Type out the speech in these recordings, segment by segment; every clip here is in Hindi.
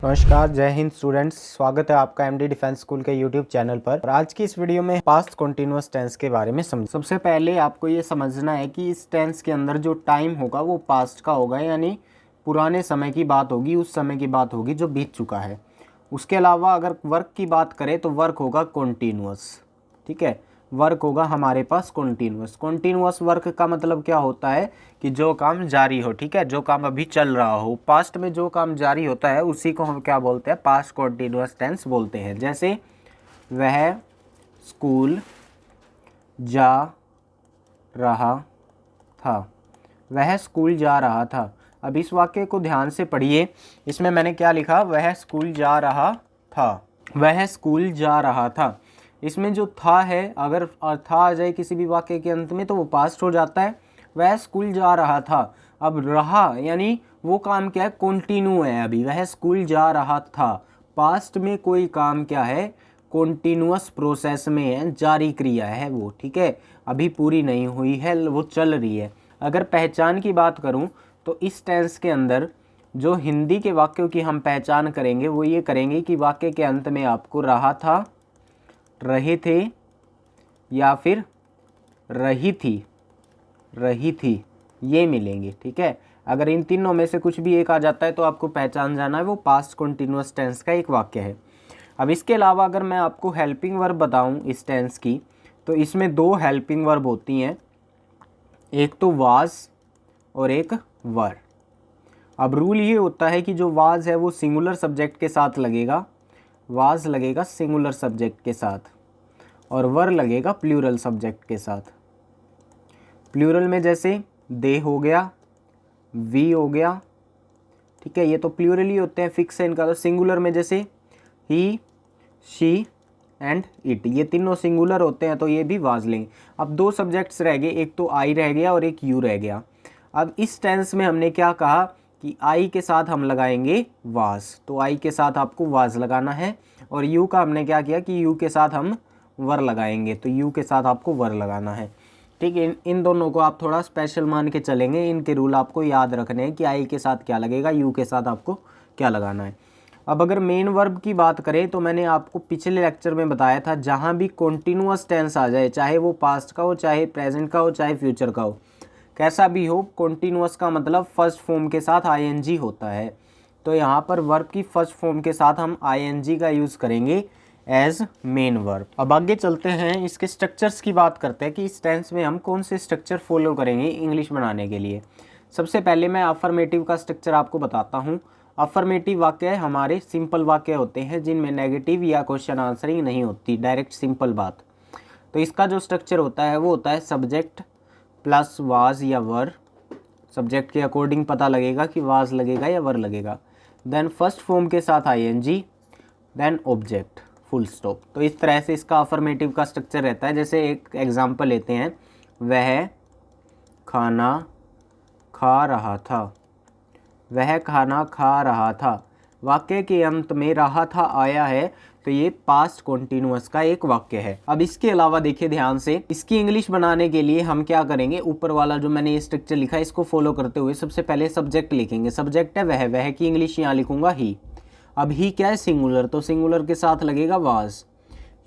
नमस्कार, जय हिंद स्टूडेंट्स। स्वागत है आपका एमडी डिफेंस स्कूल के यूट्यूब चैनल पर। और आज की इस वीडियो में पास्ट कॉन्टिन्यूअस टेंस के बारे में समझ। सबसे पहले आपको ये समझना है कि इस टेंस के अंदर जो टाइम होगा वो पास्ट का होगा, यानी पुराने समय की बात होगी, उस समय की बात होगी जो बीत चुका है। उसके अलावा अगर वर्क की बात करें तो वर्क होगा कॉन्टिन्यूअस। ठीक है, वर्क होगा हमारे पास कॉन्टिन्यूअस। कॉन्टिन्यूअस वर्क का मतलब क्या होता है कि जो काम जारी हो, ठीक है, जो काम अभी चल रहा हो। पास्ट में जो काम जारी होता है उसी को हम क्या बोलते हैं, पास्ट कॉन्टिन्यूअस टेंस बोलते हैं। जैसे वह स्कूल जा रहा था, वह स्कूल जा रहा था। अब इस वाक्य को ध्यान से पढ़िए, इसमें मैंने क्या लिखा, वह स्कूल जा रहा था, वह स्कूल जा रहा था। इसमें जो था है, अगर था आ जाए किसी भी वाक्य के अंत में तो वो पास्ट हो जाता है। वह स्कूल जा रहा था, अब रहा यानी वो काम क्या है, कंटिन्यू है। अभी वह स्कूल जा रहा था, पास्ट में कोई काम क्या है, कंटिन्यूअस प्रोसेस में है, जारी क्रिया है वो। ठीक है, अभी पूरी नहीं हुई है, वो चल रही है। अगर पहचान की बात करूं तो इस टेंस के अंदर जो हिंदी के वाक्यों की हम पहचान करेंगे वो ये करेंगे कि वाक्य के अंत में आपको रहा था, रहे थे या फिर रही थी ये मिलेंगे। ठीक है, अगर इन तीनों में से कुछ भी एक आ जाता है तो आपको पहचान जाना है वो पास्ट कंटिन्यूअस टेंस का एक वाक्य है। अब इसके अलावा अगर मैं आपको हेल्पिंग वर्ब बताऊं इस टेंस की, तो इसमें दो हेल्पिंग वर्ब होती हैं, एक तो वाज और एक वर। अब रूल ये होता है कि जो वाज है वो सिंगुलर सब्जेक्ट के साथ लगेगा, वाज लगेगा सिंगुलर सब्जेक्ट के साथ, और वर लगेगा प्लूरल सब्जेक्ट के साथ। प्लूरल में जैसे दे हो गया, वी हो गया, ठीक है, ये तो प्लूरल ही होते हैं, फिक्स है इनका। तो सिंगुलर में जैसे ही, शी एंड इट, ये तीनों सिंगुलर होते हैं तो ये भी वाज लेंगे। अब दो सब्जेक्ट्स रह गए, एक तो आई रह गया और एक यू रह गया। अब इस टेंस में हमने क्या कहा कि आई के साथ हम लगाएंगे वाज, तो आई के साथ आपको वाज लगाना है। और यू का हमने क्या किया कि यू के साथ हम वर लगाएंगे, तो यू के साथ आपको वर लगाना है। ठीक है, इन दोनों को आप थोड़ा स्पेशल मान के चलेंगे, इनके रूल आपको याद रखने हैं कि आई के साथ क्या लगेगा, यू के साथ आपको क्या लगाना है। अब अगर मेन वर्ब की बात करें तो मैंने आपको पिछले लेक्चर में बताया था, जहाँ भी कॉन्टिन्यूअस टेंस आ जाए, चाहे वो पास्ट का हो, चाहे प्रेजेंट का हो, चाहे फ्यूचर का हो, कैसा भी हो, कॉन्टिन्यूअस का मतलब फर्स्ट फॉर्म के साथ आईएनजी होता है। तो यहाँ पर वर्ब की फर्स्ट फॉर्म के साथ हम आईएनजी का यूज़ करेंगे एज मेन वर्ब। अब आगे चलते हैं, इसके स्ट्रक्चर्स की बात करते हैं कि इस टेंस में हम कौन से स्ट्रक्चर फॉलो करेंगे इंग्लिश बनाने के लिए। सबसे पहले मैं अफर्मेटिव का स्ट्रक्चर आपको बताता हूँ। अफर्मेटिव वाक्य हमारे सिंपल वाक्य होते हैं जिनमें नेगेटिव या क्वेश्चन आंसरिंग नहीं होती, डायरेक्ट सिंपल बात। तो इसका जो स्ट्रक्चर होता है वो होता है सब्जेक्ट प्लस वाज या वर, सब्जेक्ट के अकॉर्डिंग पता लगेगा कि वाज लगेगा या वर लगेगा। देन फर्स्ट फॉर्म के साथ ING, then object, full stop. तो इस तरह से इसका अफर्मेटिव का स्ट्रक्चर रहता है। जैसे एक एग्जांपल लेते हैं, वह खाना खा रहा था, वह खाना खा रहा था। वाक्य के अंत में रहा था आया है तो ये पास्ट कॉन्टिन्यूअस का एक वाक्य है। अब इसके अलावा देखिए ध्यान से, इसकी इंग्लिश बनाने के लिए हम क्या करेंगे, ऊपर वाला जो मैंने ये स्ट्रक्चर लिखा है इसको फॉलो करते हुए सबसे पहले सब्जेक्ट लिखेंगे। सब्जेक्ट है वह की इंग्लिश यहाँ लिखूंगा ही। अब ही क्या है, सिंगुलर, तो सिंगुलर के साथ लगेगा वाज,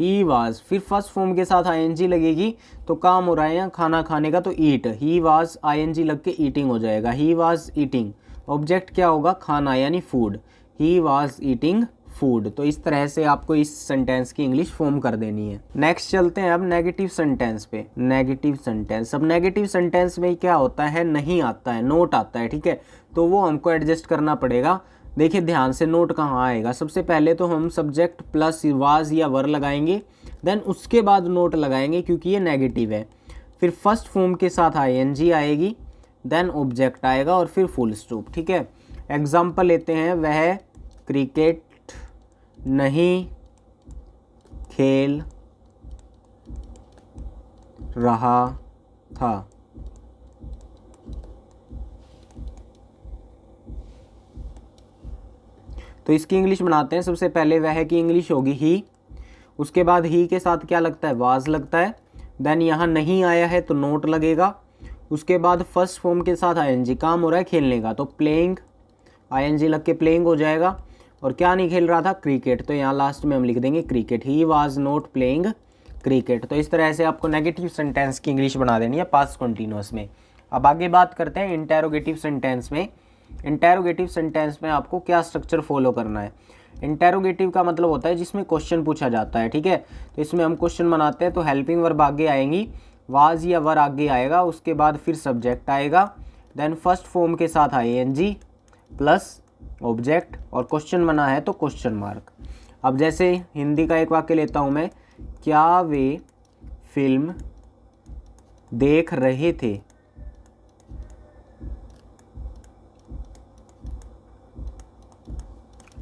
ही वाज। फिर फर्स्ट फॉर्म के साथ आईएनजी लगेगी, तो काम हो रहा है यहाँ खाना खाने का, तो ईट, ही वाज आईएनजी लग के ईटिंग हो जाएगा, ही वाज ईटिंग। ऑब्जेक्ट क्या होगा, खाना यानी food, he was eating food. तो इस तरह से आपको इस सेंटेंस की इंग्लिश फॉर्म कर देनी है। नेक्स्ट चलते हैं अब नेगेटिव सेंटेंस पे। नेगेटिव सेंटेंस, अब नेगेटिव सेंटेंस में क्या होता है, नहीं आता है, नोट आता है। ठीक है, तो वो हमको एडजस्ट करना पड़ेगा। देखिए ध्यान से, नोट कहाँ आएगा, सबसे पहले तो हम सब्जेक्ट प्लस वाज या वर लगाएंगे, देन उसके बाद नोट लगाएंगे क्योंकि ये नेगेटिव है। फिर फर्स्ट फॉर्म के साथ आईएनजी आएगी, देन ऑब्जेक्ट आएगा और फिर फुल स्टॉप। ठीक है, एग्जाम्पल लेते हैं, वह क्रिकेट नहीं खेल रहा था। तो इसकी इंग्लिश बनाते हैं। सबसे पहले वह की इंग्लिश होगी ही, उसके बाद ही के साथ क्या लगता है, वाज लगता है। देन यहाँ नहीं आया है तो नोट लगेगा। उसके बाद फर्स्ट फॉर्म के साथ आईएनजी, काम हो रहा है खेलने का, तो प्लेइंग, आईएनजी लग के प्लेइंग हो जाएगा। और क्या नहीं खेल रहा था, क्रिकेट, तो यहाँ लास्ट में हम लिख देंगे cricket, he was not playing cricket. तो इस तरह से आपको नेगेटिव सेंटेंस की इंग्लिश बना देनी है पास्ट कंटिन्यूअस में। अब आगे बात करते हैं इंटेरोगेटिव सेंटेंस में। इंटेरोगेटिव सेंटेंस में आपको क्या स्ट्रक्चर फॉलो करना है। इंटेरोगेटिव का मतलब होता है जिसमें क्वेश्चन पूछा जाता है, ठीक है। तो इसमें हम क्वेश्चन बनाते हैं, तो हेल्पिंग वर्ब आगे आएंगी, वाज या वर आगे आएगा, उसके बाद फिर सब्जेक्ट आएगा, देन फर्स्ट फॉर्म के साथ आईएनजी प्लस ऑब्जेक्ट, और क्वेश्चन बना है तो क्वेश्चन मार्क। अब जैसे हिंदी का एक वाक्य लेता हूँ मैं, क्या वे फिल्म देख रहे थे।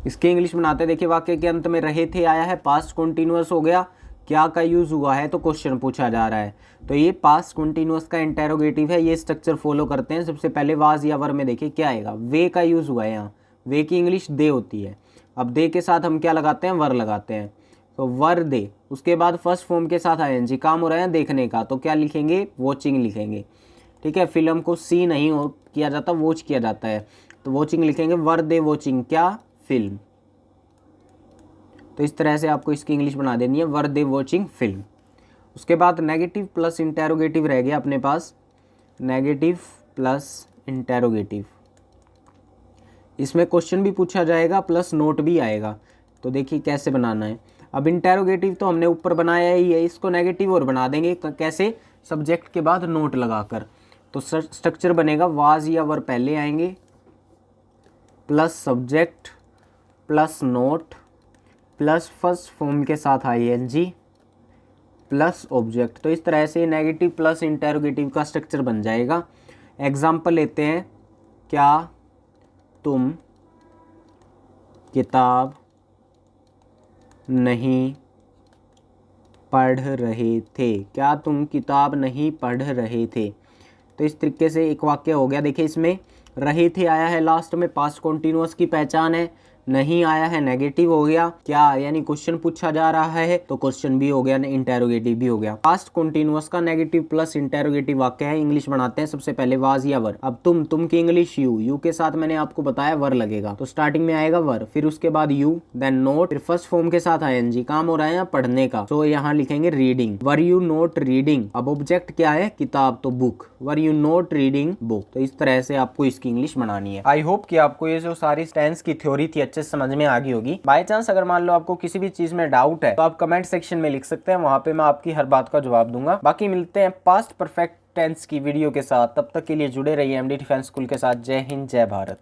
इसकी इंग्लिश बनाते हैं, देखिए वाक्य के अंत में रहे थे आया है, पास्ट कंटिन्यूअस हो गया, क्या का यूज हुआ है तो क्वेश्चन पूछा जा रहा है, तो ये पास्ट कंटिन्यूअस का इंटेरोगेटिव है। ये स्ट्रक्चर फॉलो करते हैं। सबसे पहले वाज या वर में देखिए क्या आएगा, वे का यूज हुआ है, यहाँ वे की इंग्लिश दे होती है। अब दे के साथ हम क्या लगाते हैं, वर लगाते हैं, तो वर दे। उसके बाद फर्स्ट फॉर्म के साथ आईएनजी, काम हो रहा है देखने का, तो क्या लिखेंगे, वॉचिंग लिखेंगे, ठीक है। फिल्म को सी नहीं किया जाता, वॉच किया जाता है, तो वॉचिंग लिखेंगे, वर दे वॉचिंग क्या, फिल्म। तो इस तरह से आपको इसकी इंग्लिश बना देनी है, वर दे वॉचिंग फिल्म। उसके बाद नेगेटिव प्लस इंटेरोगेटिव रह गया अपने पास, नेगेटिव प्लस इंटेरोगेटिव। इसमें क्वेश्चन भी पूछा जाएगा प्लस नोट भी आएगा। तो देखिए कैसे बनाना है। अब इंटेरोगेटिव तो हमने ऊपर बनाया ही है, इसको नेगेटिव और बना देंगे, कैसे, सब्जेक्ट के बाद नोट लगाकर। तो स्ट्रक्चर बनेगा, वाज या वर पहले आएंगे, plus subject plus note plus first form के साथ आईएनजी प्लस ऑब्जेक्ट। तो इस तरह से नेगेटिव प्लस इंटेरोगेटिव का स्ट्रक्चर बन जाएगा। एग्जाम्पल लेते हैं, क्या तुम किताब नहीं पढ़ रहे थे, क्या तुम किताब नहीं पढ़ रहे थे। तो इस तरीके से एक वाक्य हो गया। देखिए इसमें रहे थे आया है लास्ट में, पास्ट कंटिन्यूअस की पहचान है, नहीं आया है नेगेटिव हो गया, क्या यानी क्वेश्चन पूछा जा रहा है तो क्वेश्चन भी हो गया, इंटेरोगेटिव भी हो गया। पास्ट कंटिन्यूअस का नेगेटिव प्लस इंटेरोगेटिव वाक्य है। इंग्लिश बनाते हैं सबसे पहले, वाज या वर। अब तुम की इंग्लिश यू के साथ मैंने आपको बताया वर लगेगा, तो स्टार्टिंग में आएगा वर, फिर उसके बाद यू, देन नोट, फिर फर्स्ट फॉर्म के साथ आईएनजी, काम हो रहा है यहाँ पढ़ने का, तो यहाँ लिखेंगे reading, were you note reading. अब ऑब्जेक्ट क्या है, किताब, तो book, were you note reading book. तो इस तरह से आपको इसकी इंग्लिश बनानी है। आई होप कि आपको ये जो सारी टेंस की थ्योरी थी अच्छे से समझ में आ गई होगी। बाय चांस अगर मान लो आपको किसी भी चीज में डाउट है तो आप कमेंट सेक्शन में लिख सकते हैं, वहां पे मैं आपकी हर बात का जवाब दूंगा। बाकी मिलते हैं पास्ट परफेक्ट टेंस की वीडियो के साथ, तब तक के लिए जुड़े रहिए एमडी डिफेंस स्कूल के साथ। जय हिंद, जय भारत।